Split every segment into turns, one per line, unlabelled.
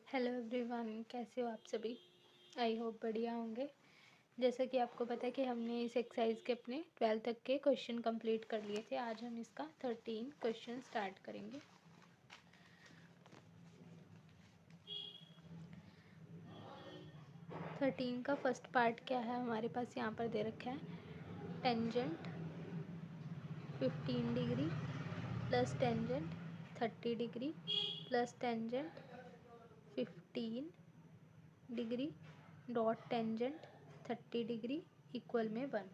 Hello everyone, कैसे हो आप सभी। आई होप बढ़िया होंगे। जैसा कि आपको पता है कि हमने इस एक्सरसाइज के अपने 12th तक के क्वेश्चन कंप्लीट कर लिए थे। आज हम इसका 13 क्वेश्चन स्टार्ट करेंगे। थर्टीन का फर्स्ट पार्ट क्या है हमारे पास यहाँ पर दे रखा है। Tangent 15 degree plus tangent 30 degree plus tangent 15 degree dot tangent 30 degree equal में 1।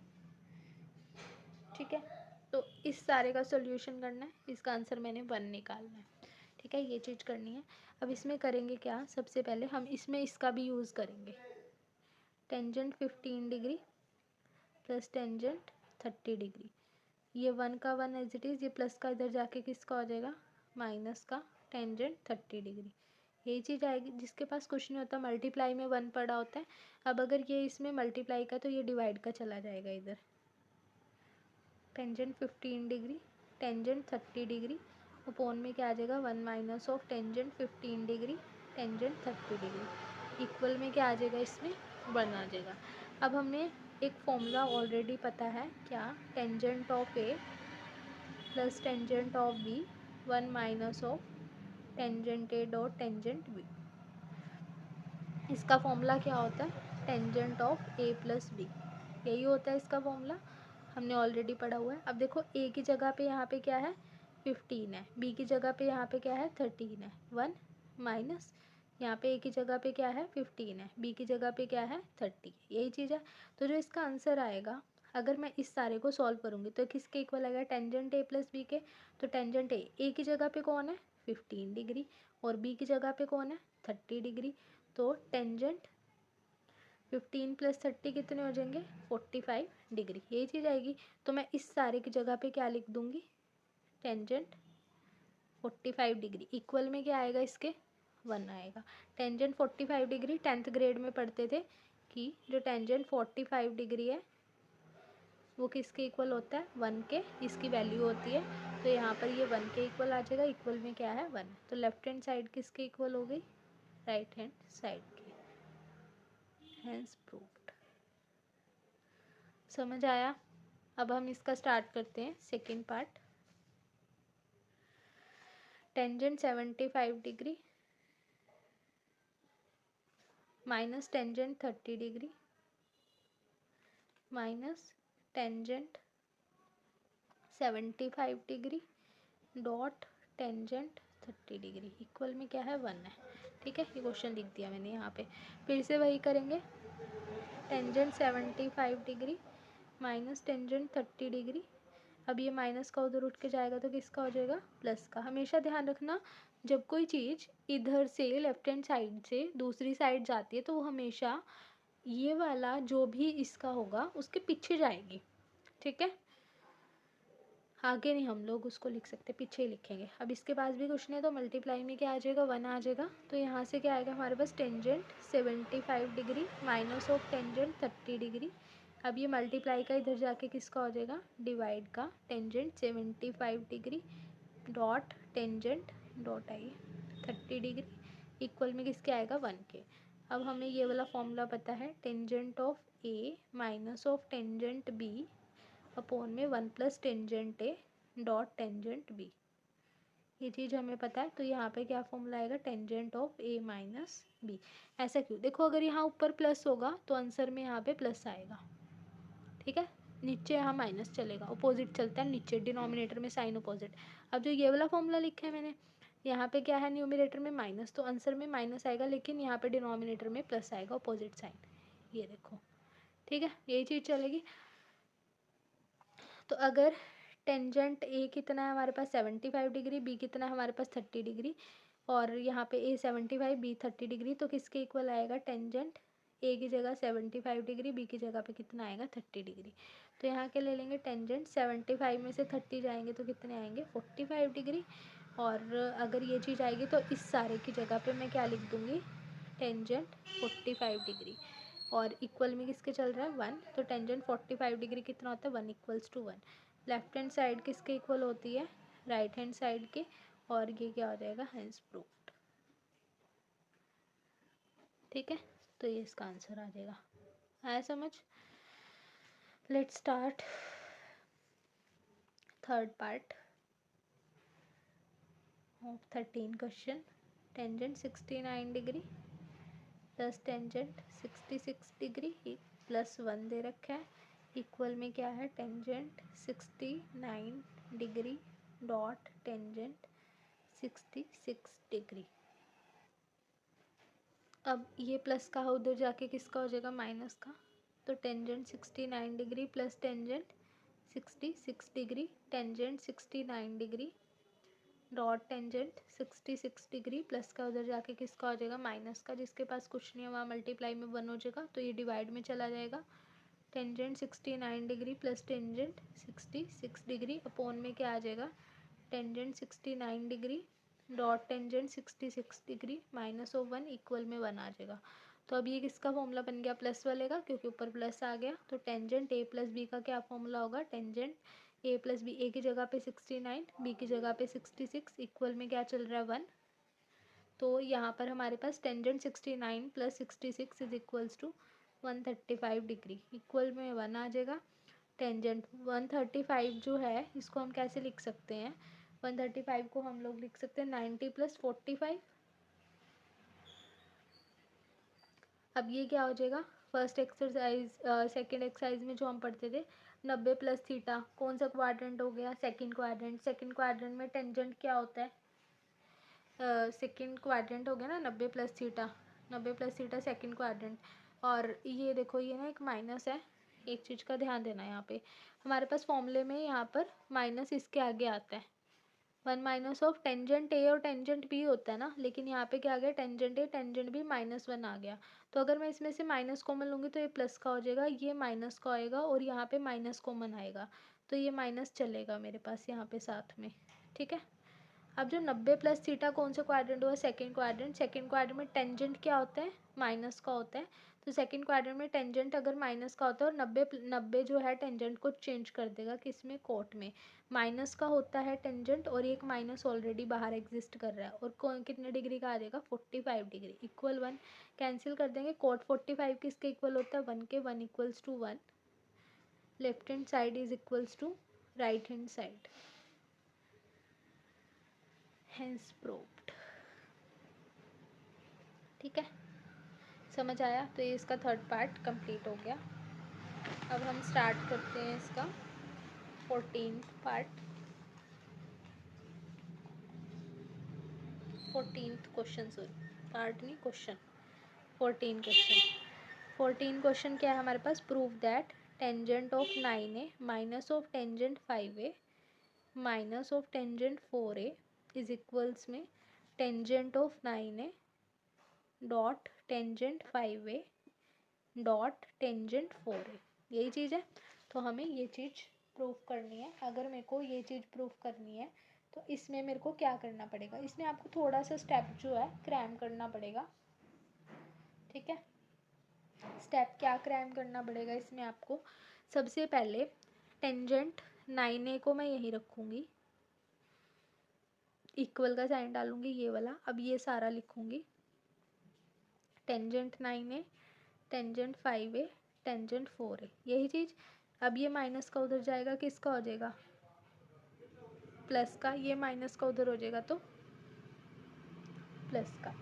ठीक है, तो इस सारे का सॉल्यूशन करना है। इसका आंसर मैंने 1 निकालना है। ठीक है, ये चीज़ करनी है। अब इसमें करेंगे क्या, सबसे पहले हम इसमें इसका भी यूज़ करेंगे। Tangent 15 degree plus tangent 30 degree, ये 1 का 1 एज इट इज़, ये प्लस का इधर जाके किसका हो जाएगा, माइनस का टेंजेंट 30 डिग्री। यही चीज़ आएगी। जिसके पास कुछ नहीं होता, मल्टीप्लाई में 1 पड़ा होता है। अब अगर ये इसमें मल्टीप्लाई का तो ये डिवाइड का चला जाएगा इधर। Tangent 15 degree tangent 30 degree upon में क्या आ जाएगा, 1 minus of tangent 15 degree tangent 30 degree equal में क्या आ जाएगा, इसमें 1 आ जाएगा। अब हमने एक फॉर्मूला ऑलरेडी पता है, क्या, tangent of A plus tangent of B 1 minus of tangent A dot tangent B. इसका फॉर्मूला क्या होता है, tangent of A plus B, यही होता है इसका फॉर्मूला। हमने ऑलरेडी पढ़ा हुआ है। अब देखो, ए की जगह पे यहाँ पे क्या है, 15 है। बी की जगह पे यहाँ पे क्या है, 13 है। 1 माइनस यहाँ पे ए की जगह पे क्या है, 15 है। बी की जगह पे क्या है, 30। यही चीज़ है। तो जो इसका आंसर आएगा, अगर मैं इस सारे को सॉल्व करूँगी तो किसके इक्वल आएगा, टेंजेंट ए प्लस बी के। तो टेंजेंट ए की जगह पे कौन है, 15 डिग्री, और बी की जगह पे कौन है, 30 डिग्री। तो टेंजेंट 15 प्लस 30 कितने हो जाएंगे, 45 डिग्री। यही चीज़ आएगी। तो मैं इस सारे की जगह पे क्या लिख दूंगी, टेंजेंट 45 डिग्री इक्वल में क्या आएगा, इसके 1 आएगा। टेंजेंट 45 डिग्री 10th ग्रेड में पढ़ते थे कि जो टेंजेंट 45 डिग्री है वो किसके इक्वल होता है, 1 के। इसकी वैल्यू होती है। तो यहाँ पर ये 1 के इक्वल आ जाएगा। इक्वल में क्या है, 1। तो लेफ्ट हैंड साइड किसके इक्वल हो गई, राइट हैंड साइड के। Hence proved. समझ आया। अब हम इसका स्टार्ट करते हैं second part. Tangent 75 degree minus tangent 30 degree minus tangent 75 degree dot tangent 30 degree equal में क्या है, 1 है। ठीक है, ये क्वेश्चन लिख दिया मैंने यहाँ पे। फिर से वही करेंगे। Tangent 75 degree minus tangent 30 degree. अब ये माइनस का उधर उठ के जाएगा तो किसका हो जाएगा, प्लस का। हमेशा ध्यान रखना, जब कोई चीज़ इधर से लेफ्ट हैंड साइड से दूसरी साइड जाती है तो वो हमेशा ये वाला जो भी इसका होगा उसके पीछे जाएगी। ठीक है, आगे नहीं हम लोग उसको लिख सकते, पीछे ही लिखेंगे। अब इसके पास भी कुछ नहीं है तो मल्टीप्लाई में क्या आ जाएगा, 1 आ जाएगा। तो यहाँ से क्या आएगा हमारे पास, tangent 75 degree minus of tangent 30 degree. अब ये मल्टीप्लाई का इधर जाके किसका हो जाएगा, डिवाइड का। Tangent 75 degree dot tangent dot I 30 degree equal में किसके आएगा, 1 के। अब हमें ये वाला फॉर्मूला पता है, tangent of A minus of tangent B upon में 1 plus tangent A dot tangent B. ये चीज़ हमें पता है। तो यहाँ पे क्या फॉर्मूला आएगा, tangent of A minus B. ऐसा क्यों, देखो अगर यहाँ ऊपर प्लस होगा तो आंसर में यहाँ पे प्लस आएगा। ठीक है, नीचे यहाँ माइनस चलेगा, अपोजिट चलता है नीचे, डिनोमिनेटर में साइन अपोजिट। अब जो ये वाला फॉर्मूला लिखा है मैंने, यहाँ पे क्या है, न्यूमिनेटर में माइनस, तो आंसर में माइनस आएगा, लेकिन यहाँ पे डिनोमिनेटर में प्लस आएगा, अपोजिट साइन। ये देखो, ठीक है, यही चीज़ चलेगी। तो अगर टेंजेंट ए कितना है हमारे पास, 75 डिग्री, बी कितना है हमारे पास, 30 डिग्री, और यहाँ पे ए 75 बी 30 डिग्री, तो किसके इक्वल आएगा, टेंजेंट ए की जगह 75 डिग्री, बी की जगह पे कितना आएगा, 30 डिग्री। तो यहाँ के ले लेंगे, टेंजेंट 75 में से 30 जाएंगे तो कितने आएंगे, 45 डिग्री। और अगर ये चीज़ आएगी तो इस सारे की जगह पे मैं क्या लिख दूँगी, टेंजेंट 45 डिग्री, और इक्वल में किसके चल रहा है, 1। तो टेंजेंट 45 डिग्री कितना होता है, 1 equals to 1। Left hand side किसके इक्वल होती है, राइट हैंड साइड के। और ये क्या हो जाएगा, हैंस प्रूव्ड। ठीक है, तो ये इसका आंसर आ जाएगा। आया समझ? Let's start third part of 13 question. Tangent 69 degree plus tangent 66 degree plus 1 दे रखा है, इक्वल में क्या है, tangent 69 degree dot tangent 66 degree. अब ये प्लस का उधर जाके किसका हो जाएगा, माइनस का। तो tangent 69 degree plus tangent 66 degree, tangent 69 degree dot tangent 66 degree plus का उधर जाके किसका हो जाएगा, माइनस का। जिसके पास कुछ नहीं है वहाँ मल्टीप्लाई में 1 हो जाएगा, तो ये डिवाइड में चला जाएगा। Tangent 69 degree plus tangent 66 degree upon में क्या आ जाएगा, tangent 69 degree dot tangent 66 degree minus of 1 equal में 1 आ जाएगा। तो अब ये किसका फॉर्मूला बन गया, प्लस वाले का, क्योंकि ऊपर प्लस आ गया। तो टेंजेंट ए प्लस बी का क्या फॉर्मूला होगा, टेंजेंट ए प्लस बी, ए की जगह पे 69, बी की जगह पे 66, इक्वल में क्या चल रहा है, 1। तो यहाँ पर हमारे पास tangent 69 plus 66 is equals to 135 degree, equal में 1 आ जाएगा। टेंजेंट 135 जो है इसको हम कैसे लिख सकते हैं, 135 को हम लोग लिख सकते हैं 90 प्लस 45। अब ये क्या हो जाएगा, फर्स्ट एक्सरसाइज सेकंड एक्सरसाइज में जो हम पढ़ते थे 90 प्लस थीटा, कौन सा क्वाड्रेंट हो गया, सेकंड क्वाड्रेंट। सेकंड क्वाड्रेंट में टेंजेंट क्या होता है, सेकंड क्वाड्रेंट हो गया ना 90 plus theta, 90 plus theta second quadrant. और ये देखो ये ना एक माइनस है, एक चीज़ का ध्यान देना, यहाँ पे हमारे पास फॉर्मूले में यहाँ पर माइनस इसके आगे आता है, 1 माइनस ऑफ टेंजेंट ए और टेंजेंट बी होता है ना, लेकिन यहाँ पे क्या आ गया, टेंजेंट ए टेंजेंट बी -1 आ गया। तो अगर मैं इसमें से माइनस कॉमन लूँगी तो ये प्लस का हो जाएगा, ये माइनस का आएगा और यहाँ पे माइनस कॉमन आएगा, तो ये माइनस चलेगा मेरे पास यहाँ पे साथ में। ठीक है, अब जो 90 प्लस थीटा कौन सा क्वाड्रेंट हुआ, सेकंड क्वाड्रेंट। सेकंड क्वाड्रेंट में टेंजेंट क्या होता है, माइनस का होता है। तो सेकंड क्वाड्रेंट में टेंजेंट अगर माइनस का होता है और 90 जो है टेंजेंट को चेंज कर देगा किस में, कोट में। माइनस का होता है टेंजेंट और एक माइनस ऑलरेडी बाहर एग्जिस्ट कर रहा है, और कौन कितने डिग्री का आ जाएगा, 45 डिग्री, इक्वल 1। कैंसिल कर देंगे, कोट 45 किसके इक्वल होता है, 1 के, 1 equals to 1। Left hand side is equals to right hand side, hence proved. ठीक है, समझ आया? तो ये इसका थर्ड पार्ट कंप्लीट हो गया। अब हम स्टार्ट करते हैं इसका 14th part, 14th question, sorry part नहीं क्वेश्चन, 14 क्वेश्चन। 14 क्वेश्चन क्या है हमारे पास, prove that tangent of 9a minus of tangent 5a minus of tangent 4a is equals में tangent of 9a dot tangent 5a dot tangent 4a, यही चीज़ है। तो हमें ये चीज़ प्रूफ करनी है। अगर मेरे को ये चीज़ प्रूफ करनी है तो इसमें मेरे को क्या करना पड़ेगा, इसमें आपको थोड़ा सा स्टेप जो है क्रैम करना पड़ेगा। ठीक है, स्टेप क्या क्रैम करना पड़ेगा इसमें आपको, सबसे पहले टेंजेंट 9a को मैं यहीं रखूँगी, इक्वल का साइन डालूंगी ये वाला। अब ये सारा लिखूँगी, tangent 9a tangent 5a tangent 4a, यही चीज़। अब ये माइनस का उधर जाएगा, किसका हो जाएगा, प्लस का। ये माइनस का उधर हो जाएगा तो प्लस का,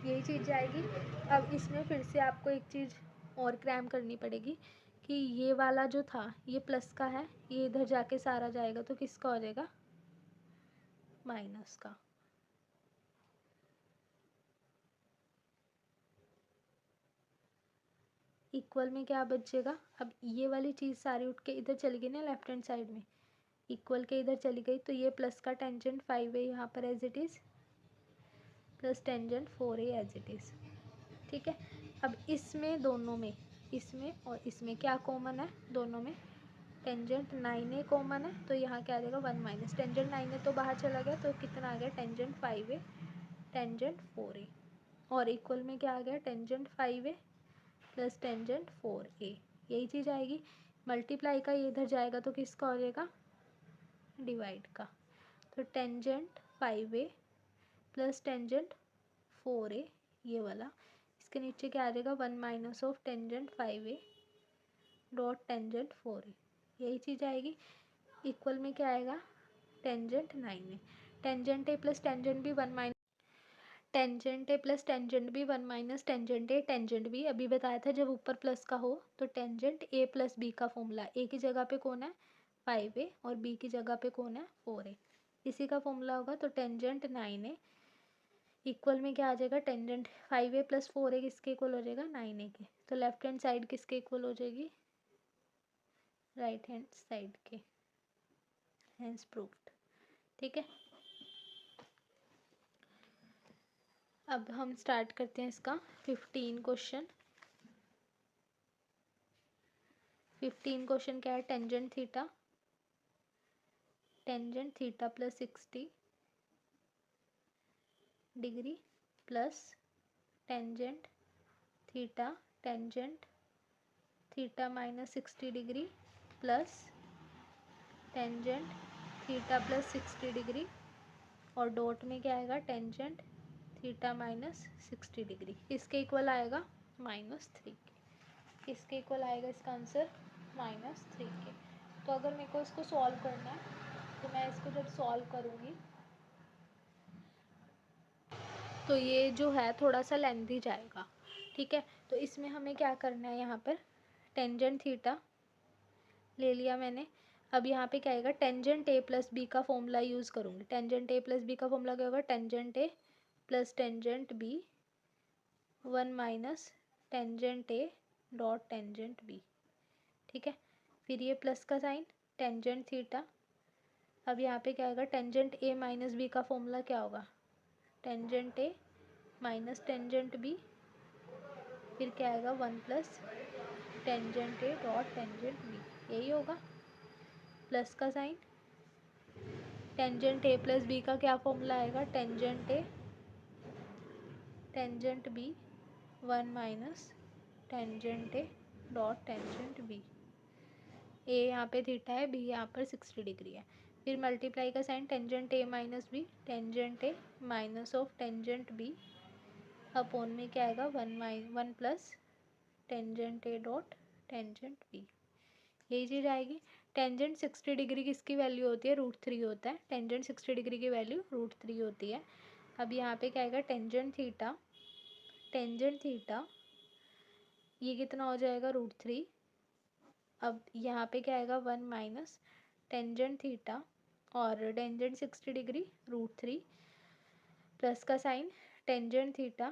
यही चीज़ जाएगी। अब इसमें फिर से आपको एक चीज़ और क्रैम करनी पड़ेगी कि ये वाला जो था ये प्लस का है, ये इधर जाके सारा जाएगा तो किसका हो जाएगा, माइनस का। इक्वल में क्या बचेगा, अब ये वाली चीज़ सारी उठ के इधर चली गई ना लेफ्ट हैंड साइड में, इक्वल के इधर चली गई, तो ये प्लस का टेंजेंट 5a यहाँ पर as it is plus tangent 4a as it is. ठीक है, अब इसमें दोनों में, इसमें और इसमें क्या कॉमन है, दोनों में टेंजेंट 9a कॉमन है, तो यहाँ क्या आ जाएगा 1 माइनस टेंजेंट 9a तो बाहर चला गया, तो कितना आ गया, टेंजेंट 5a टेंजेंट 4a, और इक्वल में क्या आ गया, tangent 5a plus tangent 4a, यही चीज़ आएगी। मल्टीप्लाई का ये इधर जाएगा तो किसका हो जाएगा, डिवाइड का। तो tangent 5a plus tangent 4a ये वाला, इसके नीचे क्या आ जाएगा 1 minus of tangent 5a dot tangent 4a, यही चीज़ आएगी। इक्वल में क्या आएगा tangent 9a, tangent A plus tangent B 1 minus tangent A plus tangent B 1 minus tangent A tangent B, अभी बताया था जब ऊपर प्लस का हो तो टेंजेंट ए प्लस बी का फॉर्मूला, ए की जगह पे कौन है 5a और बी की जगह पे कौन है 4a, इसी का फॉर्मूला होगा। तो टेंजेंट 9a इक्वल में क्या आ जाएगा टेंजेंट 5a प्लस 4a किसके इक्वल हो जाएगा 9a के, तो लेफ्ट हैंड साइड किसके इक्वल हो जाएगी राइट हैंड साइड के, हेंस प्रूव्ड। ठीक है, अब हम स्टार्ट करते हैं इसका 15 क्वेश्चन। 15 क्वेश्चन क्या है, tangent theta plus 60 degree plus tangent theta minus 60 degree plus tangent theta plus 60 degree और डॉट में क्या आएगा टेंजेंट थीटा माइनस 60 डिग्री, इसके इक्वल आएगा -3 के, इसके इक्वल आएगा इसका आंसर -3 के। तो अगर मेरे को इसको सॉल्व करना है तो मैं इसको जब सॉल्व करूँगी तो ये जो है थोड़ा सा लेंथी जाएगा। ठीक है, तो इसमें हमें क्या करना है, यहाँ पर टेंजेंट थीटा ले लिया मैंने। अब यहाँ पे क्या आएगा टेंजेंट ए प्लस बी का फॉर्मूला यूज़ करूँगी। टेंजेंट ए प्लस बी का फॉर्मूला क्या होगा tangent A plus tangent B 1 minus tangent A dot tangent B. ठीक है, फिर ये प्लस का साइन टेंजेंट थीटा। अब यहाँ पे क्या आएगा टेंजेंट ए माइनस बी का फॉर्मूला क्या होगा tangent A minus tangent B, फिर क्या आएगा 1 plus tangent A dot tangent B, यही होगा। प्लस का sign tangent A plus B का क्या फॉर्मूला आएगा tangent A tangent B 1 minus tangent A dot tangent B, A यहाँ पे थीटा है, बी यहाँ पर 60 डिग्री है। फिर मल्टीप्लाई का sign tangent A minus B tangent A minus of tangent B upon में क्या आएगा 1 plus tangent A dot tangent B, यही चीज़ आएगी। टेंजेंट 60 डिग्री किसकी वैल्यू होती है √3 होता है, टेंजेंट 60 डिग्री की वैल्यू √3 होती है। अब यहाँ पे क्या आएगा टेंजेंट थीटा ये कितना हो जाएगा √3। अब यहाँ पे क्या आएगा 1 माइनस टेंजेंट थीटा और टेंजेंट 60 डिग्री √3 प्लस का साइन टेंजेंट थीटा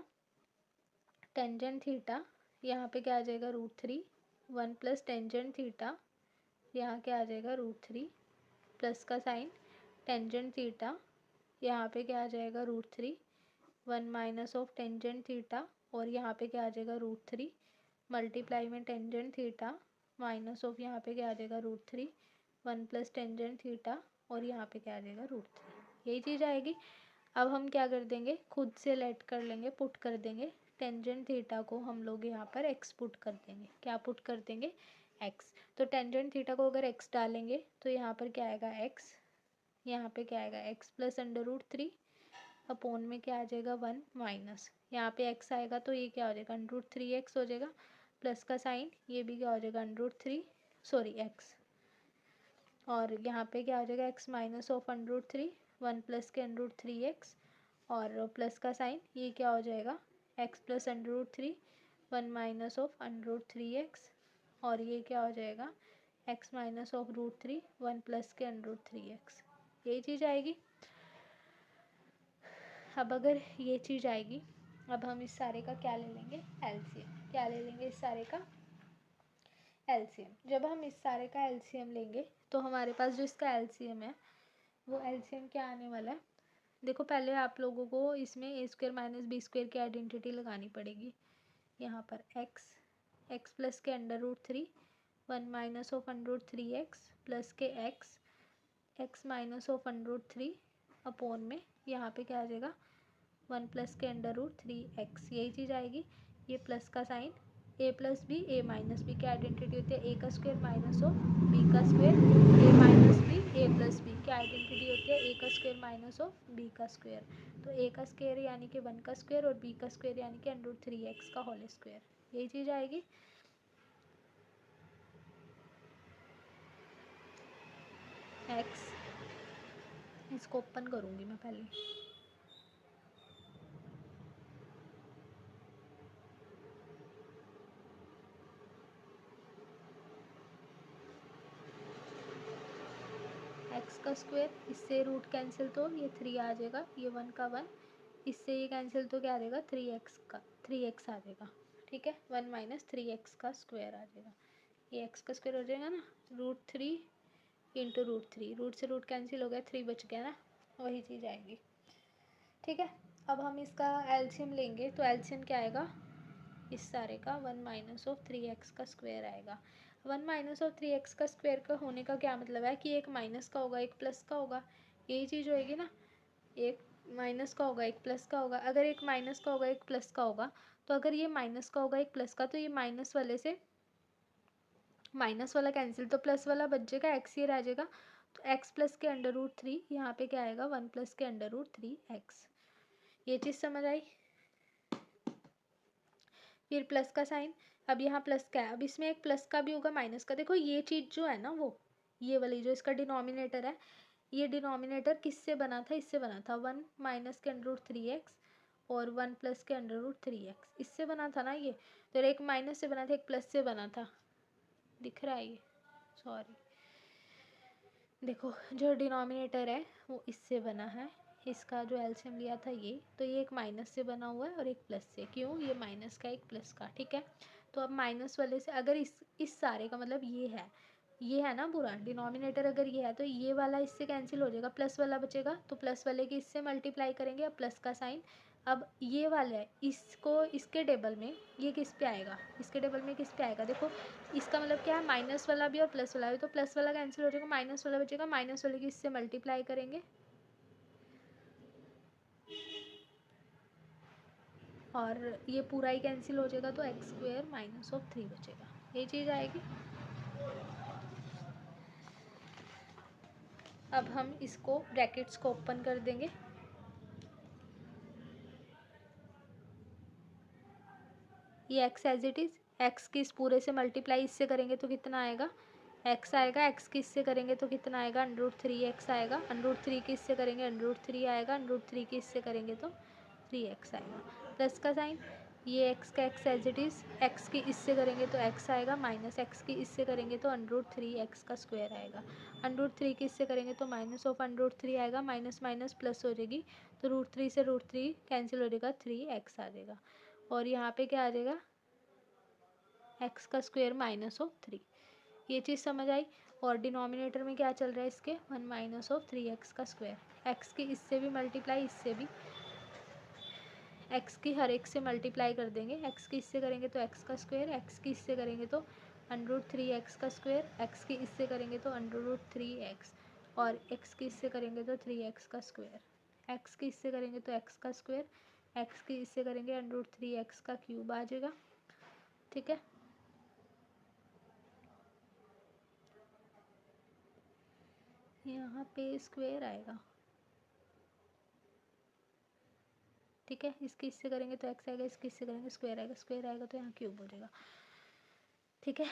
यहाँ पे क्या आ जाएगा √3 1 प्लस टेंजेंट थीटा यहाँ क्या आ जाएगा √3 प्लस का साइन टेंजेंट थीटा यहाँ पे क्या आ जाएगा √3 1 माइनस ऑफ टेंजेंट थीटा और यहाँ पे क्या आ जाएगा √3 मल्टीप्लाई में टेंजेंट थीटा माइनस ऑफ यहाँ पे क्या आ जाएगा √3 1 प्लस टेंजेंट थीटा और यहाँ पे क्या आ जाएगा √3, यही चीज़ आएगी। अब हम क्या कर देंगे खुद से लेट कर लेंगे, पुट कर देंगे टेंजेंट थीटा को हम लोग यहाँ पर एक्स पुट कर देंगे। क्या पुट कर देंगे एक्स, तो टेंजेंट थीटा को अगर एक्स डालेंगे तो यहाँ पर क्या आएगा एक्स, यहाँ पे क्या आएगा एक्स प्लस √3 अपॉन में क्या आ जाएगा 1 माइनस यहाँ पे एक्स आएगा तो ये क्या हो जाएगा √3x हो जाएगा प्लस का साइन ये भी क्या हो जाएगा एक्स और यहाँ पे क्या हो जाएगा एक्स माइनस ऑफ √3 1 प्लस के √3x और प्लस का साइन ये क्या हो जाएगा x plus √3 1 minus of √3x और ये क्या हो जाएगा एक्स माइनस ऑफ √3 1 प्लस के √3x, यही चीज़ आएगी। अब अगर ये चीज़ आएगी, अब हम इस सारे का क्या ले लेंगे एलसीएम, क्या ले लेंगे इस सारे का एलसीएम। जब हम इस सारे का एलसीएम लेंगे तो हमारे पास जो इसका एलसीएम है वो एलसीएम क्या आने वाला है, देखो पहले आप लोगों को इसमें a² माइनस b² की आइडेंटिटी लगानी पड़ेगी। यहाँ पर x प्लस के √3 1 माइनस ऑफ √3x प्लस के x माइनस ऑफ √3 अपॉन में यहाँ पे क्या आ जाएगा 1 प्लस के √3x, यही चीज़ आएगी। ये प्लस का साइन ए प्लस बी ए माइनस बी की आइडेंटिटी होती है ए का स्क्वायर माइनस ऑफ बी का स्क्वायर, ए माइनस बी ए प्लस बी की आइडेंटिटी होती है ए का स्क्वायर माइनस ऑफ बी का स्क्वायर। तो ए का स्क्वायर यानी कि 1 का स्क्वायर और बी का स्क्वायर यानी कि √3x का होल स्क्वायर, यही चीज़ आएगी। x, इसको ओपन करूँगी मैं पहले। x का स्क्वायर, इससे रूट कैंसिल तो ये 3 आ जाएगा, ये 1 का 1, इससे ये कैंसिल तो क्या आ जाएगा 3x आ जाएगा। ठीक है, 1 माइनस 3x का स्क्वायर आ जाएगा, ये x का स्क्वायर हो जाएगा ना, √3 इंटू √3, रूट से रूट कैंसिल हो गया, 3 बच गया ना, वही चीज़ आएगी। ठीक है, अब हम इसका एलसीएम लेंगे तो एलसीएम क्या आएगा, इस सारे का 1 माइनस ऑफ 3x का स्क्वायर आएगा। 1 माइनस ऑफ 3x का स्क्वायर का होने का क्या मतलब है कि एक माइनस का होगा एक प्लस का होगा, यही चीज़ होएगी ना, एक माइनस का होगा एक प्लस का होगा। अगर एक माइनस का होगा एक प्लस का होगा तो अगर ये माइनस का होगा एक प्लस का तो ये माइनस वाले से माइनस वाला कैंसिल तो प्लस वाला बच जाएगा, एक्स ये रह जाएगा। तो एक्स प्लस के √3 यहाँ पे क्या आएगा 1 प्लस के √3x, ये चीज़ समझ आई। फिर प्लस का साइन, अब यहाँ प्लस का है, अब इसमें एक प्लस का भी होगा माइनस का। देखो ये चीज़ जो है ना, वो ये वाली जो इसका डिनोमिनेटर है, ये डिनोमिनेटर किससे बना था, इससे बना था 1 माइनस के √3x और 1 प्लस के √3x, इससे बना था ना ये। तो एक माइनस से बना था एक प्लस से बना था, दिख रहा है ये, सॉरी, देखो जो डिनोमिनेटर है वो इससे बना है, इसका जो एलसीएम लिया था ये, तो ये एक माइनस से बना हुआ है और एक प्लस से, क्यों, ये माइनस का एक प्लस का। ठीक है, तो अब माइनस वाले से अगर इस सारे का मतलब ये है ना पूरा डिनोमिनेटर, अगर ये है तो ये वाला इससे कैंसिल हो जाएगा, प्लस वाला बचेगा, तो प्लस वाले की इससे मल्टीप्लाई करेंगे, अब प्लस का साइन। अब ये वाला है, इसको इसके टेबल में ये किस पे आएगा, इसके टेबल में किस पे आएगा, देखो इसका मतलब क्या है, माइनस वाला भी और प्लस वाला भी, तो प्लस वाला कैंसिल हो जाएगा, माइनस वाला बचेगा, माइनस वाले की इससे मल्टीप्लाई करेंगे और ये पूरा ही कैंसिल हो जाएगा, तो x² माइनस ऑफ 3 बचेगा, ये चीज़ आएगी। अब हम इसको ब्रैकेट्स को ओपन कर देंगे, ये x as it is, x की इस पूरे से मल्टीप्लाई इससे करेंगे तो कितना आएगा, x आएगा, x की इससे करेंगे तो कितना आएगा √3x आएगा, √3 की इससे करेंगे √3 आएगा, √3 की इससे करेंगे तो 3x आएगा। प्लस का साइन, ये x का x as it is, x की इससे करेंगे तो x आएगा, माइनस x की इससे करेंगे तो √3x का स्क्वायर आएगा, √3 की इससे करेंगे तो माइनस ऑफ √3 आएगा, माइनस माइनस प्लस हो जाएगी, तो √3 से √3 कैंसिल हो जाएगा, 3x आ जाएगा, और यहाँ पे क्या आ जाएगा x का स्क्वायर माइनस ऑफ 3, ये चीज़ समझ आई। और डिनोमिनेटर में क्या चल रहा है इसके 1 माइनस ऑफ 3x का स्क्वायर, x की इससे भी मल्टीप्लाई इससे भी, x की हर एक से मल्टीप्लाई कर देंगे, x की इससे करेंगे तो x का स्क्वायर, x की इससे करेंगे तो √3x का स्क्वायर, x की इससे करेंगे तो √3x, और x की इससे करेंगे तो 3x का स्क्वायर, x की इससे करेंगे तो x का स्क्वायर, x की इससे करेंगे √3x का क्यूब आ जाएगा। ठीक है, यहाँ पे स्क्वायर आएगा। ठीक है, इसकी इससे करेंगे तो x आएगा, इसकी इससे करेंगे स्क्वायर आएगा, स्क्वायर आएगा तो यहाँ क्यूब हो जाएगा। ठीक है,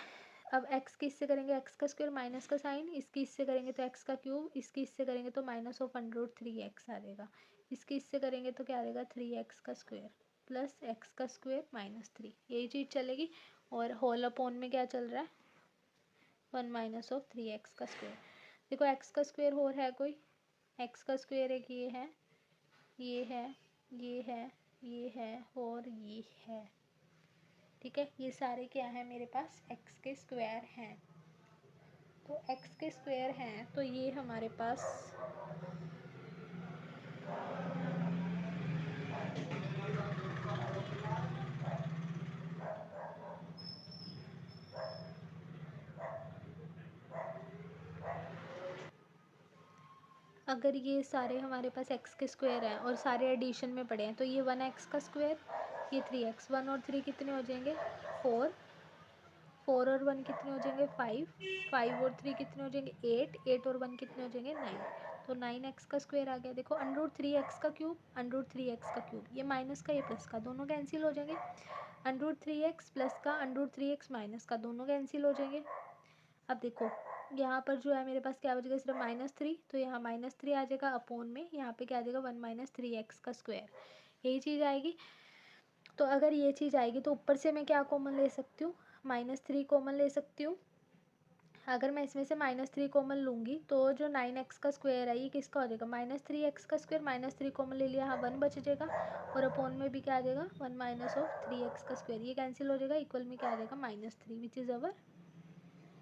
अब x की इससे करेंगे x का स्क्वायर, माइनस का साइन, इसकी इससे करेंगे तो x का क्यूब, इसकी इससे करेंगे तो माइनस ऑफ √3x आ जाएगा, इसकी इससे करेंगे तो क्या आ जाएगा 3x का स्क्वायर प्लस x का स्क्वायर माइनस 3, यही चीज़ चलेगी। और होल अपॉन में क्या चल रहा है 1 माइनस ऑफ 3x का स्क्वायर। देखो x का स्क्वायर और है कोई, x का स्क्वायर एक ये है, ये है, ये है, ये है और ये है। ठीक है, ये सारे क्या है मेरे पास x के स्क्वायर हैं, तो x के स्क्वायर हैं तो ये हमारे पास अगर ये सारे हमारे पास x के स्क्वायर हैं और सारे एडिशन में पड़े हैं तो ये 1x का स्क्वायर ये 3x, 1 और 3 कितने हो जाएंगे 4, 4 और 1 कितने हो जाएंगे 5, 5 और 3 कितने हो जाएंगे 8, 8 और 1 कितने हो जाएंगे 9, तो 9x का स्क्वायर आ गया। देखो √3x का क्यूब, √3x का क्यूब, ये माइनस का ये प्लस का दोनों कैंसिल हो जाएंगे, √3x प्लस का √3x माइनस का दोनों कैंसिल हो जाएंगे। अब देखो यहाँ पर जो है मेरे पास क्या बचेगा सिर्फ -3, तो यहाँ -3 आ जाएगा अपोन में, यहाँ पे क्या आ जाएगा 1 - 3x का स्क्वायर, यही चीज़ आएगी। तो अगर ये चीज़ आएगी तो ऊपर से मैं क्या कॉमन ले सकती हूँ, -3 कॉमन ले सकती हूँ। अगर मैं इसमें से -3 कॉमन लूँगी तो जो 9x का स्क्वायर है ये किसका हो जाएगा -3x का स्क्वायर, -3 कॉमन ले लिया, हाँ 1 बच जाएगा, और अपोन में भी क्या आ जाएगा 1 - 3x का स्क्वायर, ये कैंसिल हो जाएगा, इक्वल में क्या आ जाएगा -3, which is our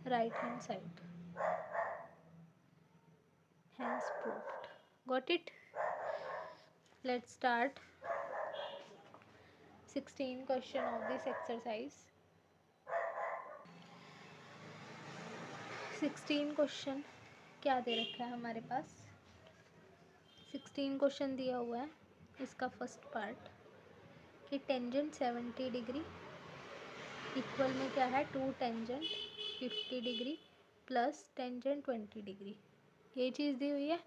right hand side, hence proved. Got it? Let's start 16 question of this exercise. 16 question क्या दे रखा है हमारे पास, 16 क्वेश्चन दिया हुआ है। इसका फर्स्ट पार्ट कि टेंजेंट 70 डिग्री इक्वल में क्या है 2 tangent 50 degree plus tangent 20 degree, ये चीज़ दी हुई है।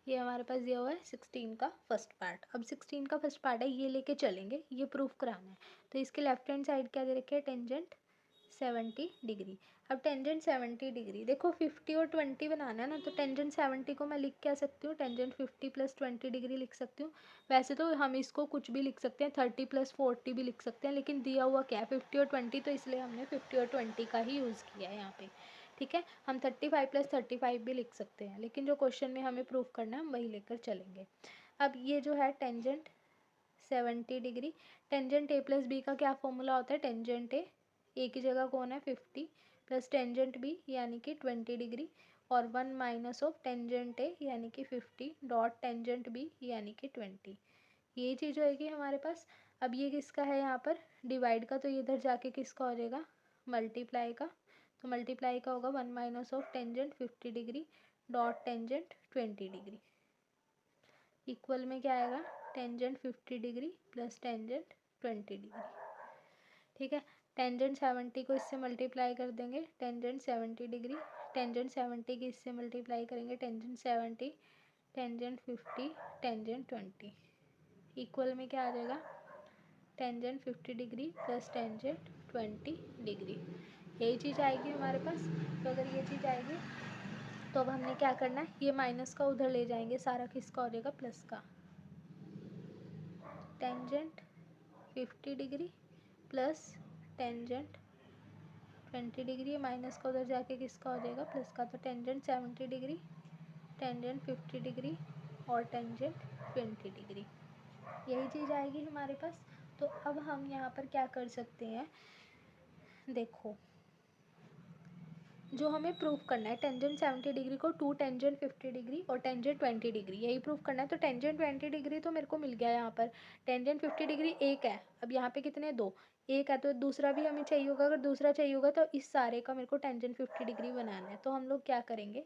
ये हमारे पास दिया हुआ है 16 का फर्स्ट पार्ट। अब 16 का फर्स्ट पार्ट है, ये लेके चलेंगे, ये प्रूफ कराना है। तो इसके लेफ्ट हैंड साइड क्या दे रखे है टेंजेंट 70 डिग्री। अब टेंजेंट 70 डिग्री, देखो 50 और 20 बनाना है ना, तो टेंजेंट 70 को मैं लिख क्या सकती हूँ, टेंजेंट 50 + 20 डिग्री लिख सकती हूँ। वैसे तो हम इसको कुछ भी लिख सकते हैं, 30 + 40 भी लिख सकते हैं, लेकिन दिया हुआ क्या है 50 और 20, तो इसलिए हमने 50 और 20 का ही यूज़ किया है यहाँ पे। ठीक है, हम 35 + 35 भी लिख सकते हैं, लेकिन जो क्वेश्चन में हमें प्रूफ करना है हम वही लेकर चलेंगे। अब ये जो है tangent 70 degree, tangent a + b का क्या फॉर्मूला होता है, टेंजेंट a की जगह कौन है 50 प्लस टेंजेंट b यानी कि 20 डिग्री, और 1 माइनस ऑफ टेंजेंट a यानी कि 50 डॉट टेंजेंट b यानी कि 20, ये चीज़ होएगी हमारे पास। अब ये किसका है यहाँ पर डिवाइड का, तो ये इधर जाके किसका हो जाएगा मल्टीप्लाई का, तो मल्टीप्लाई का होगा 1 minus of tangent 50 degree dot tangent 20 degree, equal में क्या आएगा tangent 50 degree plus tangent 20 degree. ठीक है, टेंजेंट 70 को इससे मल्टीप्लाई कर देंगे, टेंजेंट 70 डिग्री, टेंजेंट 70 की इससे मल्टीप्लाई करेंगे, टेंजेंट 70, टेंजेंट 50, टेंजेंट 20, इक्वल में क्या आ जाएगा tangent 50 degree plus tangent 20 degree, यही चीज़ आएगी हमारे पास। तो अगर ये चीज़ आएगी तो अब हमने क्या करना है, ये माइनस का उधर ले जाएंगे, सारा किसका हो जाएगा प्लस का, tangent 50 degree plus tangent 20 degree, minus का उधर जाके किसका हो जाएगा प्लस का, तो टेंजेंट 70 डिग्री, टेंजेंट 50 डिग्री और टेंजेंट 20 डिग्री, यही चीज़ आएगी हमारे पास। तो अब हम यहाँ पर क्या कर सकते हैं, देखो जो हमें प्रूफ करना है टेंजेंट 70 डिग्री को 2 टेंजेंट 50 डिग्री और टेंजेंट 20 डिग्री, यही प्रूफ करना है। तो टेंजेंट 20 डिग्री तो मेरे को मिल गया यहाँ पर, टेंजेंट 50 डिग्री एक है, अब यहाँ पे कितने दो, एक है, तो दूसरा भी हमें चाहिए होगा, अगर दूसरा चाहिए होगा तो इस सारे का मेरे को टेंजेंट 50 डिग्री बनाना है। तो हम लोग क्या करेंगे,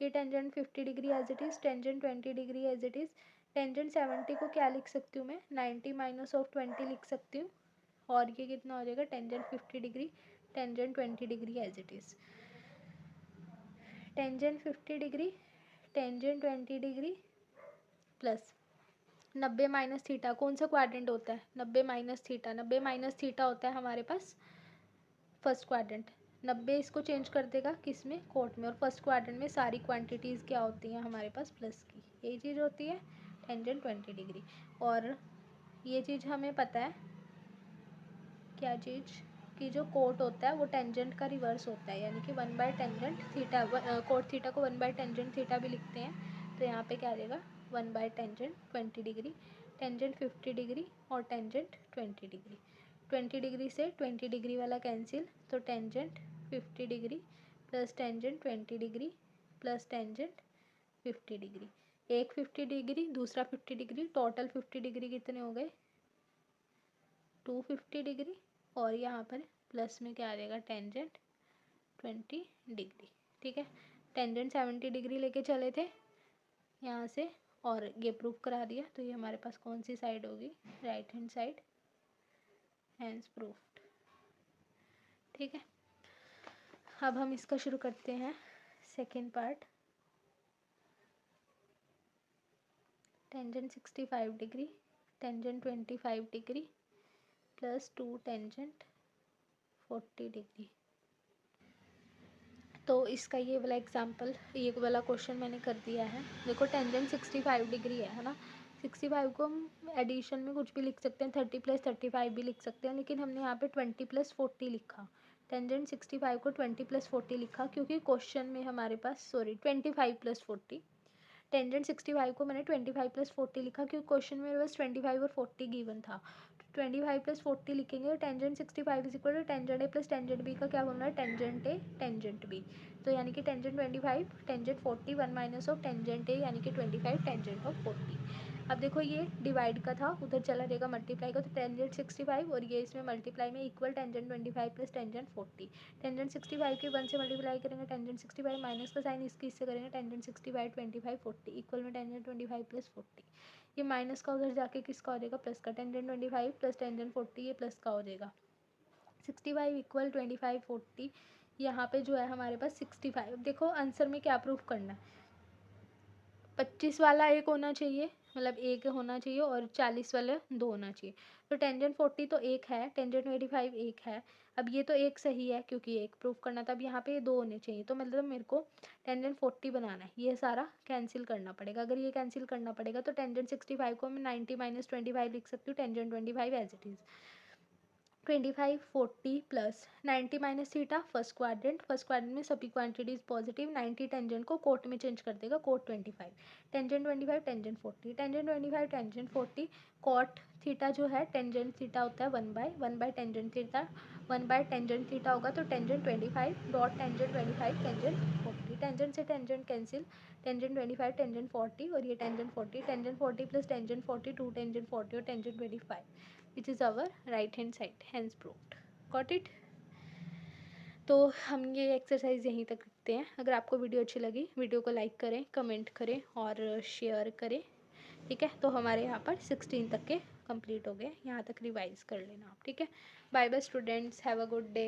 ये tangent 50 degree as it is, tangent 20 degree as it is, tangent 70 को क्या लिख सकती हूँ मैं 90 माइनस ऑफ 20 लिख सकती हूँ, और ये कितना हो जाएगा tangent 50 degree tangent 20 degree as it is, tangent 50 degree tangent 20 degree plus 90 minus theta, कौन सा क्वाड्रेंट होता है 90 माइनस थीटा, 90 माइनस थीटा होता है हमारे पास फर्स्ट क्वाड्रेंट, 90 इसको चेंज कर देगा किस में कोट में, और फर्स्ट क्वाड्रेंट में सारी क्वांटिटीज़ क्या होती हैं हमारे पास प्लस की, यही चीज़ होती है टेंजेंट 20 डिग्री। और ये चीज़ हमें पता है क्या चीज़ कि जो कोट होता है वो टेंजेंट का रिवर्स होता है, यानी कि 1 bye tangent theta, cot theta को 1 बाय टेंजेंट थीटा भी लिखते हैं। तो यहाँ पे क्या आ जाएगा 1 bye tangent 20 degree, tangent 50 degree और टेंजेंट 20 डिग्री, 20 डिग्री से 20 डिग्री वाला कैंसिल, तो tangent 50 degree plus tangent 20 degree plus tangent 50 degree, एक 50 डिग्री दूसरा 50 डिग्री, टोटल 50 डिग्री कितने हो गए 250 डिग्री, और यहाँ पर प्लस में क्या आ जाएगा टेंजेंट 20 डिग्री। ठीक है, टेंजेंट 70 डिग्री लेके चले थे यहाँ से, और ये प्रूफ करा दिया, तो ये हमारे पास कौन सी साइड होगी right hand side, hence proofed. ठीक है, अब हम इसका शुरू करते हैं second part. Tangent 65 degree, tangent 25 degree plus 2 tangent 40 degree. तो इसका ये वाला एग्जांपल, ये वाला क्वेश्चन मैंने कर दिया है। देखो टेंजेंट 65 डिग्री है ना। 65 को हम एडिशन में कुछ भी लिख सकते हैं, 30 + 35 भी लिख सकते हैं, लेकिन हमने यहाँ पे 20 + 40 लिखा। टेंजेंट 65 को 20 + 40 लिखा क्योंकि क्वेश्चन में हमारे पास 25 + 40। टेंजेंट 65 को मैंने 25 + 40 लिखा क्योंकि क्वेश्चन में बस 25 और 40 गिवन था। 25 + 40 लिखेंगे। Tangent 65 = tangent A plus tangent B का क्या फॉर्मूला है, टेंजेंट ए टेंजेंट बी। तो यानी कि tangent 25 tangent 40 1 minus of tangent ए यानी कि 25 टेंजेंट ऑफ 40। अब देखो ये डिवाइड का था, उधर चला जाएगा मल्टीप्लाई का, तो टेंजेंट 65 और ये इसमें मल्टीप्लाई में इक्वल टेंजेंट 25 + टेंजेंट 40। टेंजेंट 65 के 1 से मल्टीप्लाई करेंगे टेंजेंट 65, माइनस का साइन इसकी इससे करेंगे टेंजेंट 65 25 40 इक्वल में टेंजेंट 25 + 40। ये माइनस का उधर जाके किसका हो जाएगा, प्लस का। टेंजेंट 25 + टेंजेंट 40 ये प्लस का हो जाएगा। 65 = 25 40, यहाँ पे जो है हमारे पास 65। देखो आंसर में क्या प्रूफ करना है, 25 वाला एक होना चाहिए, मतलब एक होना चाहिए, और 40 वाला 2 होना चाहिए। तो टेंजेंट 40 तो एक है, टेंजेंट 25 एक है। अब ये तो एक सही है क्योंकि एक प्रूफ करना था। अब यहाँ पे 2 होने चाहिए, तो मतलब मेरे को टेंजेंट 40 बनाना है। ये सारा कैंसिल करना पड़ेगा। अगर ये कैंसिल करना पड़ेगा तो टेंजेंट 65 को मैं 90 - 25 लिख सकती हूँ, tangent 25 as it is. 25 40 plus 90 minus theta, first quadrant में सभी क्वांटिटीज पॉजिटिव। 90 टेंजेंट को कोट में चेंज कर देगा, cot 25, tangent 25 tangent 40, tangent 25 tangent 40। Cot theta जो है टेंजेंट थीटा होता है 1/1 टेंजेंट थीटा, 1 टेंजेंट थीटा होगा तो tangent 25 dot tangent 25 tangent 40। Tangent से टेंजेंट कैंसिल, टेंजेंट 25 टेंजेंट 40 और ये tangent 40, tangent 40 plus tangent 40 2 tangent 40 और tangent 25, which is our right hand side, hence proved. Got it? तो हम ये एक्सरसाइज यहीं तक रखते हैं। अगर आपको वीडियो अच्छी लगी, वीडियो को लाइक करें, कमेंट करें और शेयर करें। ठीक है, तो हमारे यहाँ पर 16 तक के कंप्लीट हो गए, यहाँ तक रिवाइज कर लेना आप। ठीक है, bye bye students, have a good day.